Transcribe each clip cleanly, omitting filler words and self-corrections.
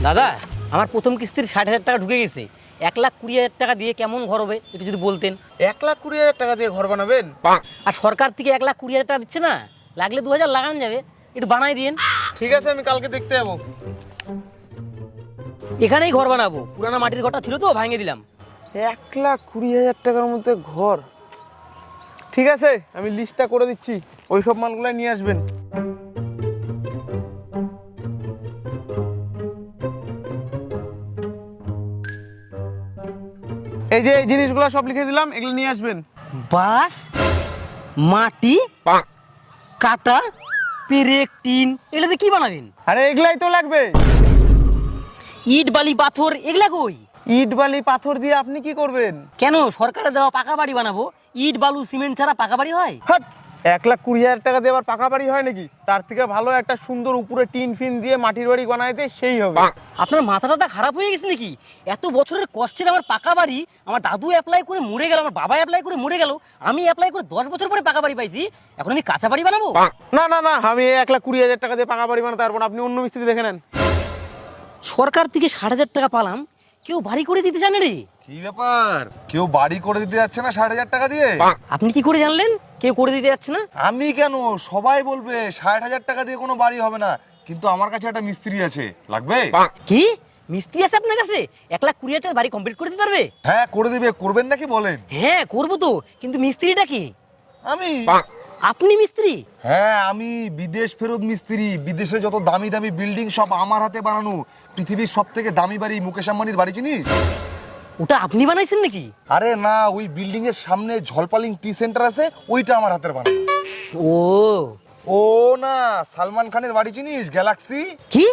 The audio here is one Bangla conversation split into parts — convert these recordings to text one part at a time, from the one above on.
দাদা, আমার প্রথম কিস্তির 60,000 টাকা ঢুকে গেছে। 1,20,000 টাকা দিয়ে কেমন ঘর হবে একটু যদি বলতেন। 1,20,000 টাকা দিয়ে ঘর বানাবেন? আর সরকার থেকে 1,20,000 টাকা দিচ্ছে না, লাগলে 2,000 লাগান যাবে, একটু বানাই দিন। ঠিক আছে, আমি কালকে দেখতে যাবো। এখানেই ঘর বানাবো, পুরানো মাটির ঘরটা ছিল তো ভাঙিয়ে দিলাম। 1,20,000 টাকার মধ্যে ঘর? ঠিক আছে, আমি লিস্টটা করে দিচ্ছি, ওই সব মালগুলো নিয়ে আসবেন। এই যে এই জিনিসগুলো সব লিখে দিলাম, এগুলো নিয়ে আসবেন। বাঁশ, মাটি, কাটা, পেরেক, টিন, এগুলোতে কি বানাবেন? আরে এগুলাই তো লাগবে। ইট বালি পাথর এগুলা কই? ইট বালি পাথর দিয়ে আপনি কি করবেন? কেন, সরকারে দেওয়া পাকা বাড়ি বানাবো। ইট বালু সিমেন্ট ছাড়া পাকা বাড়ি হয়? হাট, 1,20,000 টাকা দিয়ে আবার পাকা বাড়ি হয় নাকি? তার থেকে ভালো একটা সুন্দর উপরে টিন ফিন দিয়ে মাটির বাড়ি বানাইতে সেই হবে। আপনার মাথাটা খারাপ হয়ে গেছে নাকি? এত বছরের কষ্টের আমার পাকা বাড়ি, আমার দাদু অ্যাপ্লাই করে মরে গেল, আমার বাবা অ্যাপ্লাই করে মরে গেল, আমি অ্যাপ্লাই করে 10 বছর পরে পাকা বাড়ি পাইছি, এখন আমি কাঁচা বাড়ি বানাবো? না না না, আমি 1,20,000 টাকা দিয়ে পাকা বাড়ি বানাতে পারবো না, আপনি অন্য মিস্ত্রি দেখে নেন। সরকার থেকে 60,000 টাকা পালাম, কেউ বাড়ি করে দিতে চান রে? কি ব্যাপার, কেউ বাড়ি করে দিতে যাচ্ছে না 60,000 টাকা দিয়ে? আপনি কি করে জানলেন কেউ করে দিতে যাচ্ছে না? আমি কেন, সবাই বলবে 60,000 টাকা দিয়ে কোনো বাড়ি হবে না, কিন্তু আমার কাছে একটা মিস্ত্রি আছে, লাগবে? কি মিস্ত্রি আছে আপনার কাছে? 1,20,000 টাকা বাড়ি কমপ্লিট করে দিতে পারবে? হ্যাঁ করে দিবে, করবেন নাকি বলেন? হ্যাঁ করবো তো, কিন্তু মিস্ত্রিটা কি? আমি? আপনি মিস্ত্রি? হ্যাঁ, আমি বিদেশ ফেরত মিস্ত্রি। বিদেশে যত দামি দামি বিল্ডিং সব আমার হাতে বানানো। পৃথিবীর সব থেকে দামি বাড়ি মুকেশ আম্বানির বাড়ি চিনিস? ওটা আপনি বানাইছেন নাকি? আরে না, ওই বিল্ডিং এর সামনে ঝলপালিং টি সেন্টার আছে, ওইটা আমার হাতের বানানো। ও ও না, সালমান খানের বাড়ি চিনিস, গ্যালাক্সি? কি,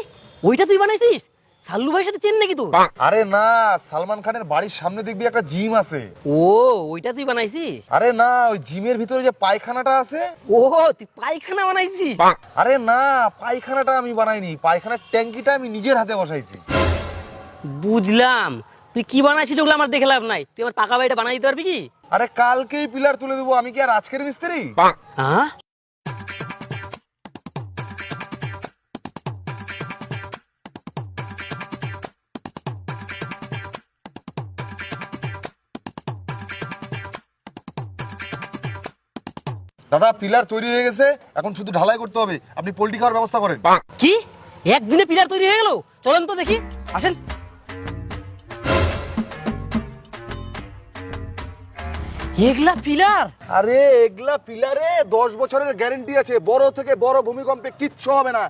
ওইটা তুই বানাইছিস? সাল্লু ভাইয়ের সাথে চেন নাকি তো? আরে না, সালমান খানের বাড়ির সামনে দেখবি একটা জিম আছে। ও ওইটা তুই বানাইছিস? আরে না, ওই জিমের ভিতরে যে পায়খানাটা আছে। ও তুই পায়খানা বানাইছিস? আরে না, পায়খানাটা আমি বানাইনি, পায়খানার ট্যাঙ্কিটা আমি নিজের হাতে বসাইছি। বুঝলাম, তুই কি বানাইছিস ওগুলো আমার দেখে লাভ নাই, তুই আমার পাকা বাড়িটা বানাই দিতে পারবি কি? আরে কালকেই পিলার তুলে দেবো, আমি কি আর আজকের মিস্ত্রি? হ্যাঁ, দাদা, পিলার তৈরি হয়ে গেছে, এখন শুধু ঢালাই করতে হবে। আপনি পোল্ট্রি খাওয়ার ব্যবস্থা করেন। কি একদিনে পিলার তৈরি হয়ে গেল? চলেন তো দেখি, আসেন। এগুলা পিলার? আরে এগুলা পিলারে 10 বছরের গ্যারেন্টি আছে, বড় থেকে বড় ভূমিকম্পে কিচ্ছু হবে না।